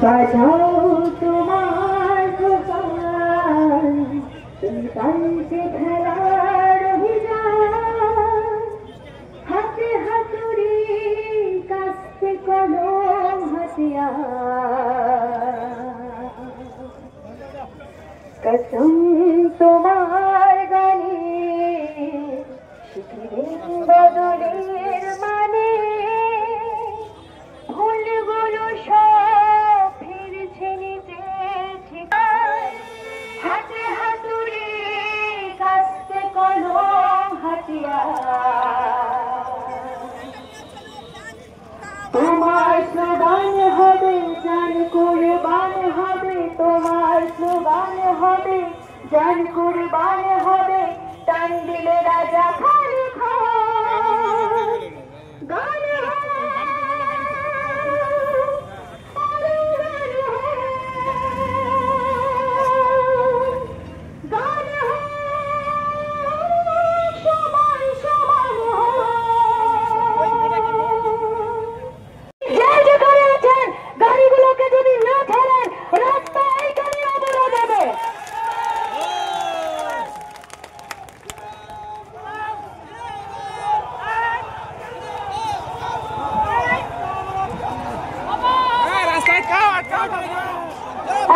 বাজাও তোমার দোকান, তুমি কানছে খেলার অভিযান, হাতে হাতুড়ি কাস্তে কলম হাতিয়ার। কসম তোমার গানে শিখিলেন বদলের মানে, ভুলগুলো সব ফিরছে নিজের ঠিকানায়, হাতে হাতুড়ি কাস্তে কলম হাতিয়ার। তোমার স্লোগান হবে জান কুরবান হবে, তোমার স্লোগান হবে জান কুরবান হবে, টান দিলে রাজা খালি খান। গান গাড়িগুলোকে যদি না ছাড়েন রাস্তা এইখানে অবরোধ হবে।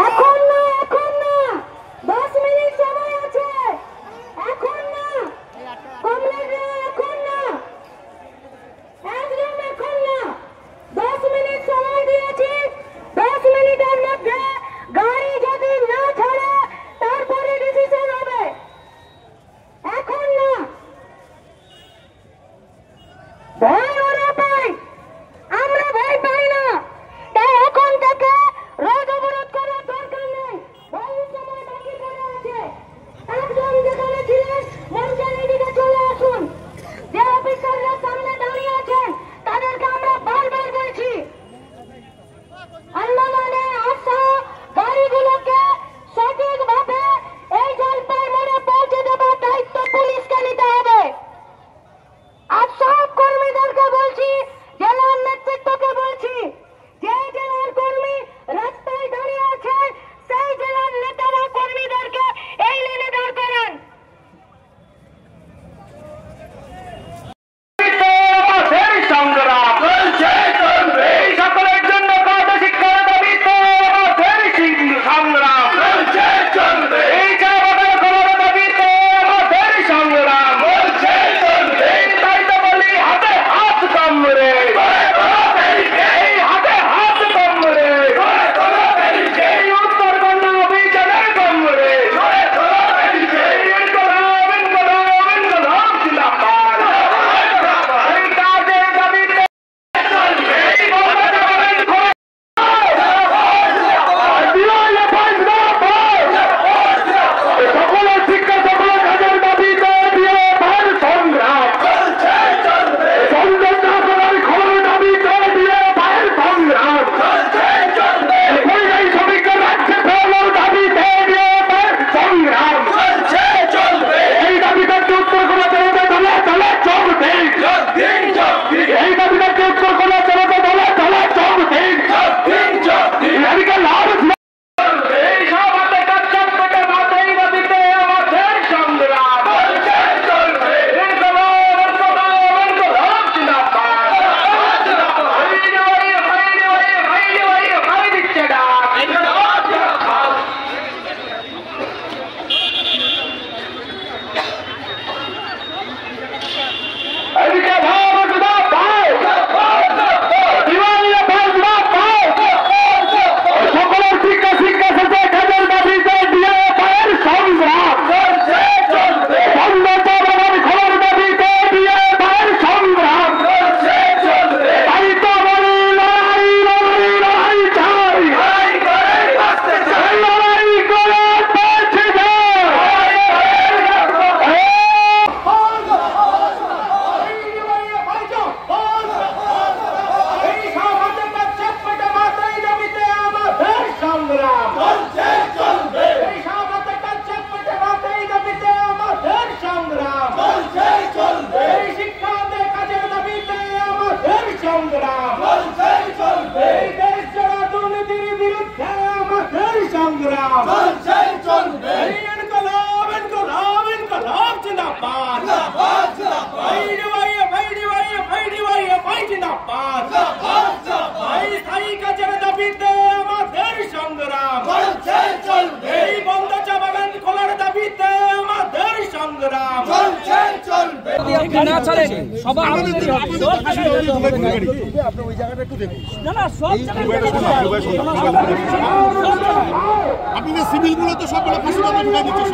এখন না, এখন না, 10 মিনিট সময় আছে। এখন না কমলেশরা, এখন না, একদম এখন না। 10 মিনিট সময় দিয়েছি, 10 মিনিটের মধ্যে গাড়ি যদি না ছাড়ে তারপরে ডিসিশন হবে। এখন না, ভয় ওরা পাই, আমরা ভয় পাই না। তাই এখন থেকে রোজ ছাড়েন সবার আপনি ওই জায়গাটা একটু দেখুন। আপনি সিভিলগুলো তো সবগুলো ফাঁসি দাও ঢুকাই দিচ্ছে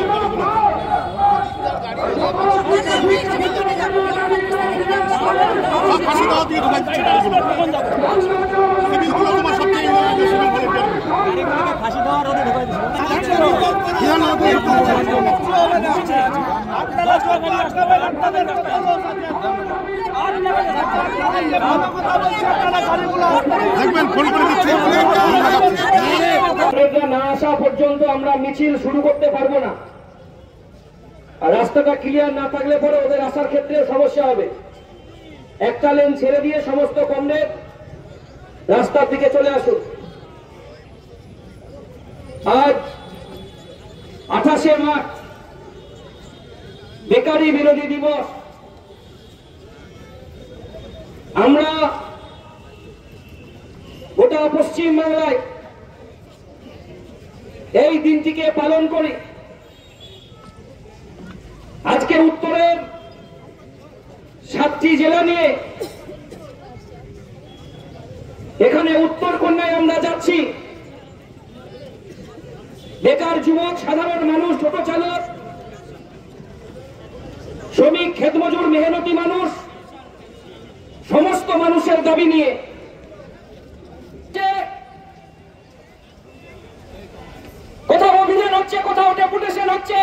সব ফাঁসি দেওয়া দিয়ে ঢুকাই দিচ্ছে সিভিলগুলো তোমার সবচেয়ে সিভিল ভলেন্টিয়ার ফাঁসি দেওয়ার ওদের ঢুকাই দিচ্ছে। না আসা পর্যন্ত আমরা মিছিল শুরু করতে পারবো না। আর রাস্তাটা ক্লিয়ার না থাকলে পরে ওদের আসার ক্ষেত্রে সমস্যা হবে। একটা লেন ছেড়ে দিয়ে সমস্ত কমরেড রাস্তার দিকে চলে আসুন। আজ 28শে মার্চ বেকারি বিরোধী দিবস। আমরা গোটা পশ্চিম বাংলায় এই দিনটিকে পালন করি। আজকে উত্তরের 7টি জেলা নিয়ে এখানে উত্তরকন্যায় আমরা যাচ্ছি। বেকার যুবক, সাধারণ মানুষ, ছোট চালক, শ্রমিক, ক্ষেতমজুর, মেহনতি মানুষ, সমস্ত মানুষের দাবি নিয়ে কোথাও অভিযান হচ্ছে, কোথাও ডেপুটেশন হচ্ছে।